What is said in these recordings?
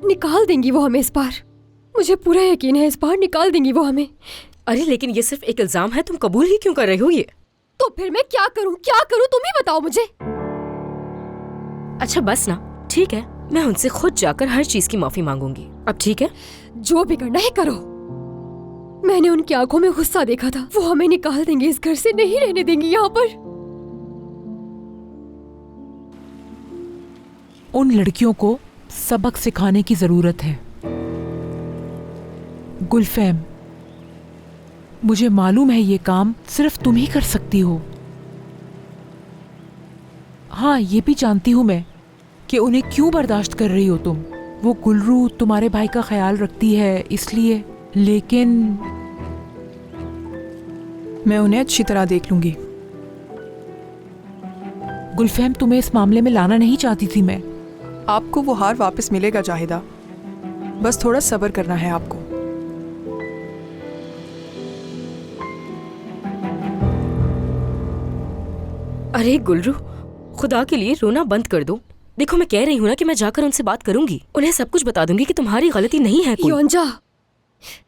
निकाल देंगी वो हमें इस बार। मुझे पूरा यकीन है इस बार निकाल देंगी वो हमें। अरे लेकिन ये सिर्फ एक इल्जाम है, तुम कबूल ही क्यों कर रही हो ये? तो फिर मैं क्या करूं तुम ही बताओ मुझे। अच्छा बस ना, ठीक है, मैं उनसे खुद जाकर हर चीज की माफी मांगूंगी। अब ठीक है? जो भी करना है करो। मैंने उनकी आंखों में गुस्सा देखा था। वो हमें निकाल देंगे इस घर से, नहीं रहने देंगी यहाँ पर। उन लड़कियों को सबक सिखाने की जरूरत है। गुलफैम, मुझे मालूम है ये काम सिर्फ तुम ही कर सकती हो। हाँ, ये भी जानती हूं मैं कि उन्हें क्यों बर्दाश्त कर रही हो तुम। वो गुलरू तुम्हारे भाई का ख्याल रखती है इसलिए, लेकिन मैं उन्हें अच्छी तरह देख लूंगी। गुलफैम, तुम्हें इस मामले में लाना नहीं चाहती थी मैं। आपको वो हार वापस मिलेगा जाहिदा, बस थोड़ा सब्र करना है आपको। अरे गुलरू, खुदा के लिए रोना बंद कर दो। देखो मैं कह रही हूँ ना कि मैं जाकर उनसे बात करूंगी, उन्हें सब कुछ बता दूंगी कि तुम्हारी गलती नहीं है कोई। योंजा,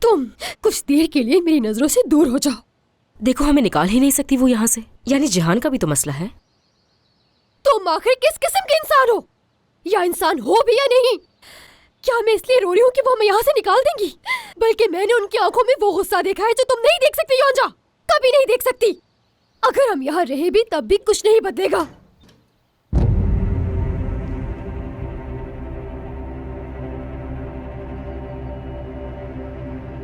तुम कुछ देर के लिए मेरी नजरों से दूर हो जाओ। देखो हमें निकाल ही नहीं सकती वो यहाँ से, यानी जहान का भी तो मसला है। तुम आखिर किस किस्म के इंसान हो, या इंसान हो भी या नहीं? क्या मैं इसलिए रो रही हूँ कि वो हमें यहाँ से निकाल देंगी? बल्कि मैंने उनकी आंखों में वो गुस्सा देखा है जो तुम नहीं देख सकती योंजा, कभी नहीं देख सकती। अगर हम यहाँ रहे भी तब भी कुछ नहीं बदलेगा।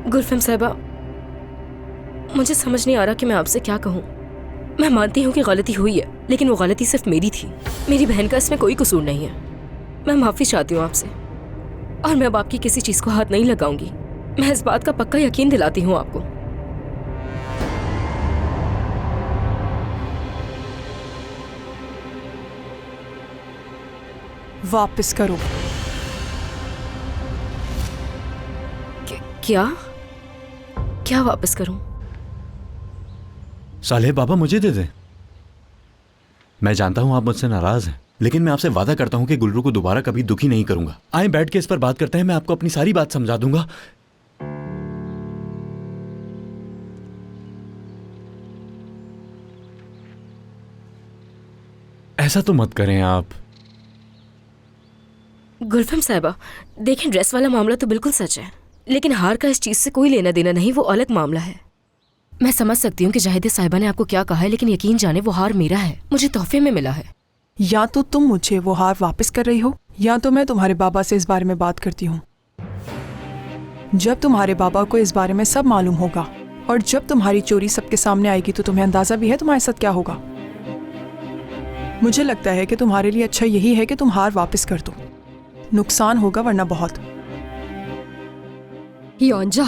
गुलफैम साहिबा, मुझे समझ नहीं आ रहा कि मैं आपसे क्या कहूँ। मैं मानती हूँ कि गलती हुई है, लेकिन वो गलती सिर्फ मेरी थी। मेरी बहन का इसमें कोई कसूर नहीं है। मैं माफी चाहती हूँ आपसे, और मैं अब आपकी किसी चीज को हाथ नहीं लगाऊंगी। मैं इस बात का पक्का यकीन दिलाती हूँ आपको। वापस करो। क्या क्या वापस करूं? सालेह बाबा, मुझे दे दे। मैं जानता हूं आप मुझसे नाराज हैं, लेकिन मैं आपसे वादा करता हूं कि गुलरू को दोबारा कभी दुखी नहीं करूंगा। आए बैठ के इस पर बात करते हैं, मैं आपको अपनी सारी बात समझा दूंगा। ऐसा तो मत करें आप। गुलफैम साहिबा, देखें, ड्रेस वाला मामला तो बिल्कुल सच है, लेकिन हार का इस चीज से कोई लेना देना नहीं, वो अलग मामला है। मैं समझ सकती हूँ कि जाहिदा साहिबा ने आपको क्या कहा है, लेकिन यकीन जाने वो हार मेरा है, मुझे तोहफे में मिला है। या तो तुम मुझे वो हार वापस कर रही हो, या तो मैं तुम्हारे बाबा से इस बारे में बात करती हूँ। जब तुम्हारे बाबा को इस बारे में सब मालूम होगा, और जब तुम्हारी चोरी सबके सामने आएगी, तो तुम्हें अंदाजा भी है तुम्हारे साथ क्या होगा। मुझे लगता है कि तुम्हारे लिए अच्छा यही है कि तुम हार वापस कर दो। नुकसान होगा वरना बहुत। योंजा,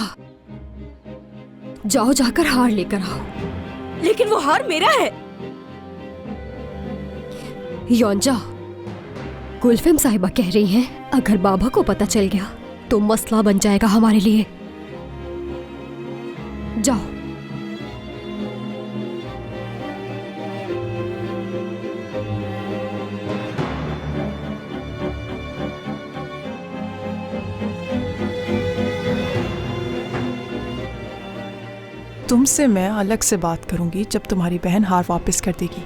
जाओ जाकर हार लेकर आओ। लेकिन वो हार मेरा है। योंजा, गुलफैम साहिबा कह रही हैं, अगर बाबा को पता चल गया तो मसला बन जाएगा हमारे लिए। जाओ। तुमसे मैं अलग से बात करूंगी जब तुम्हारी बहन हार वापस कर देगी।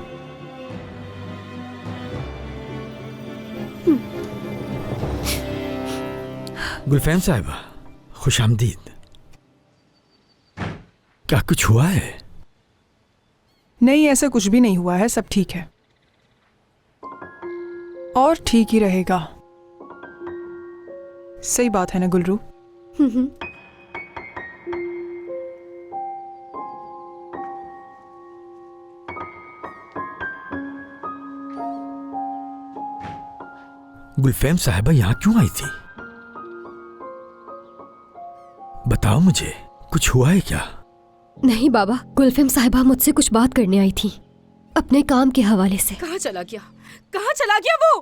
गुलफैम साहिबा, खुशामदीद। क्या कुछ हुआ है? नहीं, ऐसा कुछ भी नहीं हुआ है, सब ठीक है और ठीक ही रहेगा। सही बात है ना गुलरू? गुलफैम साहिबा यहाँ क्यों आई थी? बताओ मुझे, कुछ हुआ है क्या? नहीं बाबा, गुलफैम साहिबा मुझसे कुछ बात करने आई थी अपने काम के हवाले से। कहाँ चला गया? कहाँ चला गया वो?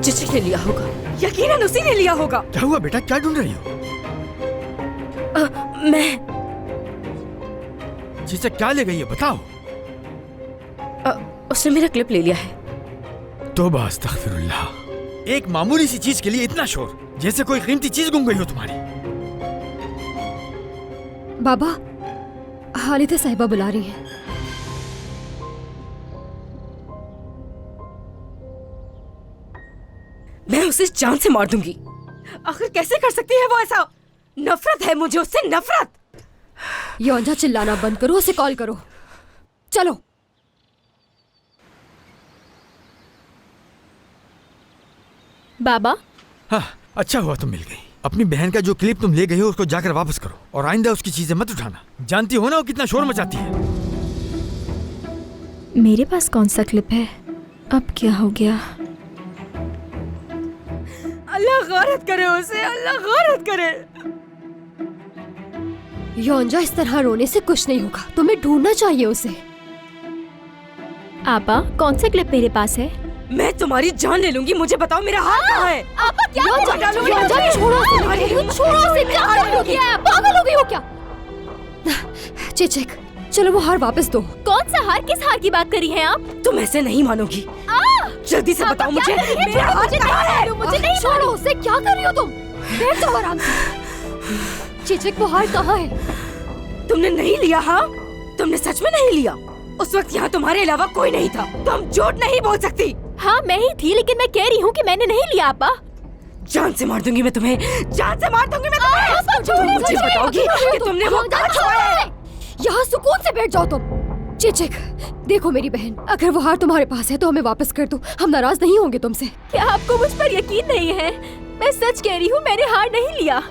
चिचिक ने लिया होगा, यकीनन उसी ने लिया होगा। क्या हुआ बेटा, क्या ढूंढ रही हो? मैं चिचिक क्या ले गई है, बताओ। उसने उसने मेरा क्लिप ले लिया है। तौबा अस्तगफिरुल्लाह। एक मामूली सी चीज के लिए इतना शोर, जैसे कोई कीमती चीज गुम गई हो तुम्हारी। बाबा, हालिदा साहिबा बुला रही हैं। मैं उसे जान से मार दूंगी। आखिर कैसे कर सकती है वो ऐसा? नफरत है मुझे उससे, नफरत। योंजा, चिल्लाना बंद करो, उसे कॉल करो। चलो। बाबा, हाँ, अच्छा हुआ तुम मिल गई। अपनी बहन का जो क्लिप तुम ले गई हो उसको जाकर वापस करो और आइंदा उसकी चीजें मत उठाना। जानती हो ना वो कितना शोर मचाती है। मेरे पास कौन सा क्लिप है? अब क्या हो गया? अल्लाह गारत करे उसे, अल्लाह गारत करे। योंजा, इस तरह रोने से कुछ नहीं होगा, तुम्हें ढूंढना चाहिए उसे। आपा, कौन सा क्लिप मेरे पास है? मैं तुम्हारी जान ले लूंगी। मुझे बताओ मेरा हाथ कहाँ है? आपा, क्या योंजा, योंजा, छोड़ो उसे, छोड़ो उसे, क्या कर रही हो? क्या पागल हो गई हो क्या? चिचिक, चलो वो हार वापस दो। कौन सा हार? किस हार की बात करी है आप? तुम ऐसे नहीं मानोगी। जल्दी से बताओ मुझे मेरा हाथ कहाँ है? मुझे नहीं छोड़ो उसे, क्या कर रही हो तुम? बैठ जाओ आराम से। चिचिक, वो हार कहाँ है? तुमने नहीं लिया? हाँ, तुमने सच में नहीं लिया? उस वक्त यहाँ तुम्हारे अलावा कोई नहीं था। तुम झूठ नहीं बोल सकती। हाँ, मैं ही थी, लेकिन मैं कह रही हूँ कि मैंने नहीं लिया। आपा, जान से मार दूंगी मैं तुम्हें, जान से मार दूंगी मैं तुम्हें। तुम मुझे बताओगी कि तुमने वो कहाँ छुआ है? यहाँ सुकून से बैठ जाओ तुम। चिचिक, देखो मेरी बहन, अगर वो हार तुम्हारे पास है तो हमें वापस कर दो, हम नाराज नहीं होंगे तुमसे। क्या आपको मुझ पर यकीन नहीं है? मैं सच कह रही हूँ, मैंने हार नहीं लिया।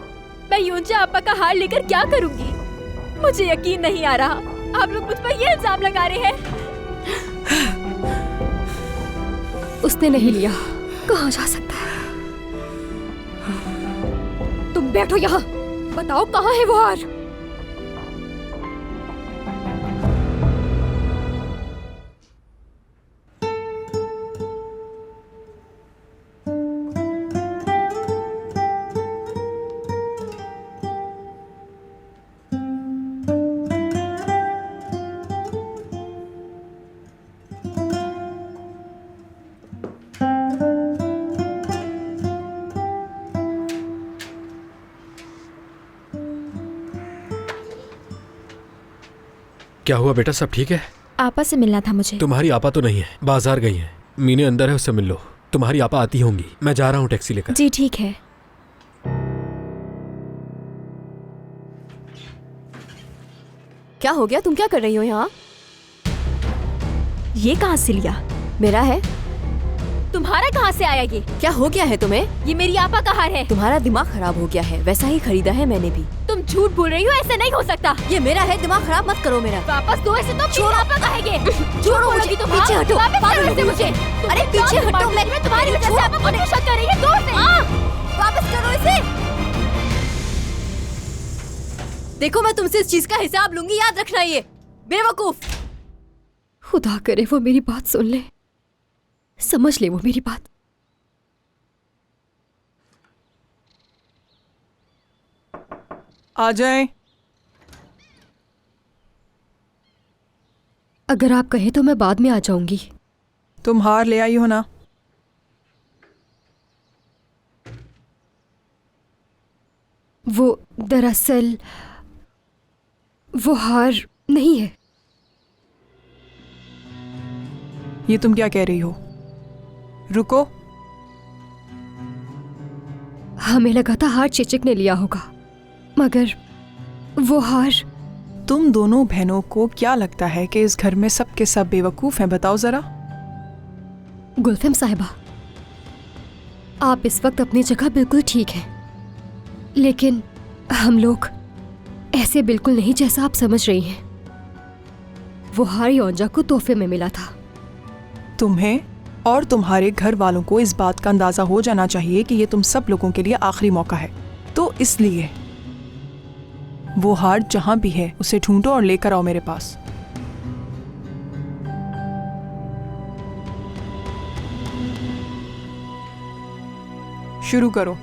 मैं योंजा आपा का हार लेकर क्या करूँगी? मुझे यकीन नहीं आ रहा। आप लोग मुझ पर ये इल्जाम लगा रहे हैं। उसने नहीं लिया, कहाँ जा सकता है? तुम बैठो यहाँ, बताओ कहाँ है वो हार? क्या हुआ बेटा, सब ठीक है? आपा से मिलना था मुझे। तुम्हारी आपा तो नहीं है, बाजार गई है। मीने अंदर है, उससे मिल लो। तुम्हारी आपा आती होंगी, मैं जा रहा हूँ टैक्सी लेकर। जी ठीक है। क्या हो गया? तुम क्या कर रही हो यहाँ? ये कहाँ से लिया? मेरा है। तुम्हारा कहाँ से आया ये? क्या हो गया है तुम्हें? ये मेरी आपा का हार है। तुम्हारा दिमाग खराब हो गया है, वैसा ही खरीदा है मैंने भी। तुम झूठ बोल रही हो, ऐसा नहीं हो सकता। ये मेरा है, दिमाग खराब मत करो मेरा। वापस दो, ऐसे तो छोड़ो। आपा का है ये। छोड़ो मुझे, पीछे हटो। वापस करो मुझे। अरे पीछे हटो, मैं तुम्हारी वजह से आपा को शक कर रही है। दूर से वापस करो इसे। देखो, मैं तुमसे इस चीज का हिसाब लूंगी, याद रखना। ये बेवकूफ। खुदा करे वो मेरी बात सुन ले, समझ ले वो मेरी बात। आ जाए। अगर आप कहें तो मैं बाद में आ जाऊंगी। तुम हार ले आई हो ना? वो दरअसल वो हार नहीं है। ये तुम क्या कह रही हो? रुको। हमें लगा था हार चिचिक ने लिया होगा, मगर वो हार। तुम दोनों बहनों को क्या लगता है कि इस घर में सब के सब बेवकूफ हैं? बताओ जरा। गुलफिम साहिबा, आप इस वक्त अपनी जगह बिल्कुल ठीक हैं, लेकिन हम लोग ऐसे बिल्कुल नहीं जैसा आप समझ रही हैं। वो हार योंजा को तोहफे में मिला था। तुम्हें और तुम्हारे घर वालों को इस बात का अंदाजा हो जाना चाहिए कि ये तुम सब लोगों के लिए आखिरी मौका है, तो इसलिए वो हार जहां भी है उसे ढूंढो और लेकर आओ मेरे पास। शुरू करो।